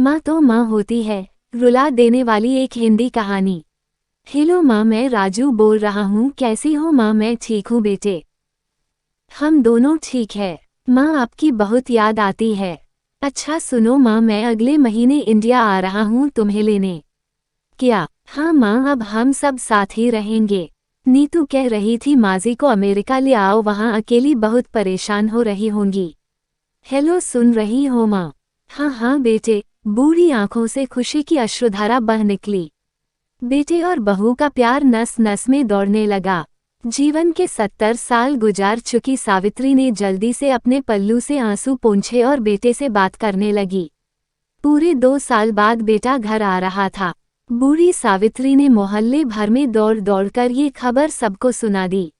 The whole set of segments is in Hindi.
माँ तो माँ होती है, रुला देने वाली एक हिंदी कहानी। हेलो माँ, मैं राजू बोल रहा हूँ। कैसी हो माँ? मैं ठीक हूँ बेटे। हम दोनों ठीक है। माँ आपकी बहुत याद आती है। अच्छा सुनो माँ, मैं अगले महीने इंडिया आ रहा हूँ तुम्हें लेने। क्या? हाँ माँ, अब हम सब साथ ही रहेंगे। नीतू कह रही थी माजी को अमेरिका ले आओ, वहाँ अकेली बहुत परेशान हो रही होंगी। हेलो, सुन रही हो माँ? हाँ हाँ बेटे। बूढ़ी आंखों से खुशी की अश्रुधारा बह निकली। बेटे और बहू का प्यार नस नस में दौड़ने लगा। जीवन के 70 साल गुजार चुकी सावित्री ने जल्दी से अपने पल्लू से आंसू पोंछे और बेटे से बात करने लगी। पूरे 2 साल बाद बेटा घर आ रहा था। बूढ़ी सावित्री ने मोहल्ले भर में दौड़ दौड़कर ये खबर सबको सुना दी।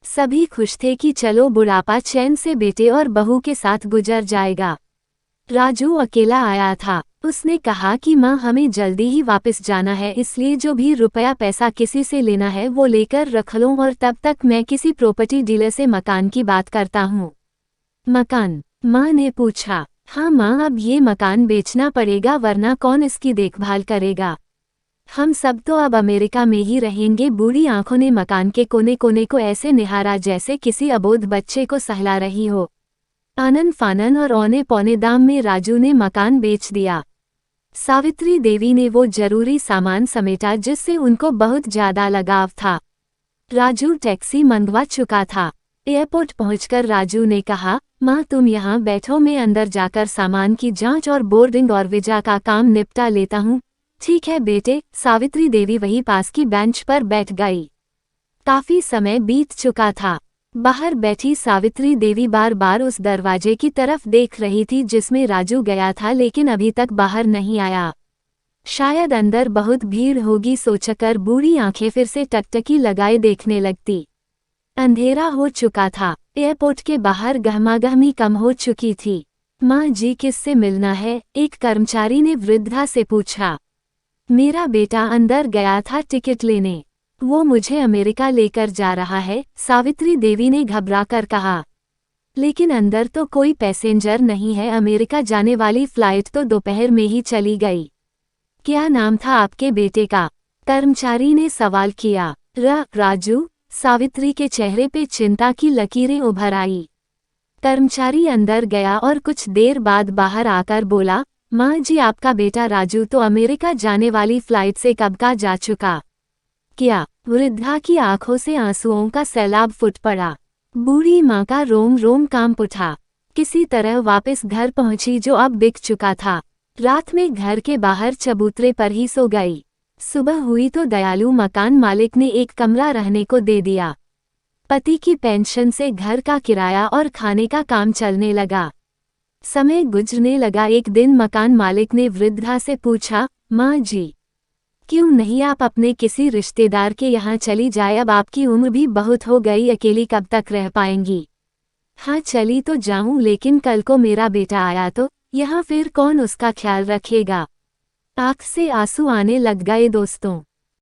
सभी खुश थे कि चलो बुढ़ापा चैन से बेटे और बहू के साथ गुजर जाएगा। राजू अकेला आया था। उसने कहा कि माँ, हमें जल्दी ही वापस जाना है, इसलिए जो भी रुपया पैसा किसी से लेना है वो लेकर रख लो, और तब तक मैं किसी प्रॉपर्टी डीलर से मकान की बात करता हूँ। मकान? माँ ने पूछा। हाँ माँ, अब ये मकान बेचना पड़ेगा, वरना कौन इसकी देखभाल करेगा। हम सब तो अब अमेरिका में ही रहेंगे। बूढ़ी आंखों ने मकान के कोने कोने को ऐसे निहारा जैसे किसी अबोध बच्चे को सहला रही हो। आनन फानन और औने पौने दाम में राजू ने मकान बेच दिया। सावित्री देवी ने वो जरूरी सामान समेटा जिससे उनको बहुत ज्यादा लगाव था। राजू टैक्सी मंगवा चुका था। एयरपोर्ट पहुंचकर राजू ने कहा, माँ तुम यहाँ बैठो, मैं अंदर जाकर सामान की जांच और बोर्डिंग और वीजा का काम निपटा लेता हूँ। ठीक है बेटे। सावित्री देवी वही पास की बेंच पर बैठ गई। काफी समय बीत चुका था। बाहर बैठी सावित्री देवी बार बार उस दरवाजे की तरफ देख रही थी जिसमें राजू गया था, लेकिन अभी तक बाहर नहीं आया। शायद अंदर बहुत भीड़ होगी सोचकर बूढ़ी आंखें फिर से टकटकी लगाए देखने लगती। अंधेरा हो चुका था। एयरपोर्ट के बाहर गहमागहमी कम हो चुकी थी। माँ जी, किससे मिलना है? एक कर्मचारी ने वृद्धा से पूछा। मेरा बेटा अंदर गया था टिकट लेने। वो मुझे अमेरिका लेकर जा रहा है, सावित्री देवी ने घबराकर कहा। लेकिन अंदर तो कोई पैसेंजर नहीं है, अमेरिका जाने वाली फ्लाइट तो दोपहर में ही चली गई। क्या नाम था आपके बेटे का? कर्मचारी ने सवाल किया। राजू। सावित्री के चेहरे पे चिंता की लकीरें उभर आई। कर्मचारी अंदर गया और कुछ देर बाद बाहर आकर बोला, माँ जी, आपका बेटा राजू तो अमेरिका जाने वाली फ्लाइट से कब का जा चुका। क्या? वृद्धा की आंखों से आंसुओं का सैलाब फुट पड़ा। बूढ़ी माँ का रोम रोम कांप उठा। किसी तरह वापस घर पहुंची जो अब बिक चुका था। रात में घर के बाहर चबूतरे पर ही सो गई। सुबह हुई तो दयालु मकान मालिक ने एक कमरा रहने को दे दिया। पति की पेंशन से घर का किराया और खाने का काम चलने लगा। समय गुजरने लगा। एक दिन मकान मालिक ने वृद्धा से पूछा, माँ जी, क्यों नहीं आप अपने किसी रिश्तेदार के यहाँ चली जाए? अब आपकी उम्र भी बहुत हो गई, अकेली कब तक रह पाएंगी? हाँ चली तो जाऊं, लेकिन कल को मेरा बेटा आया तो यहाँ फिर कौन उसका ख्याल रखेगा? आँख से आंसू आने लग गए दोस्तों।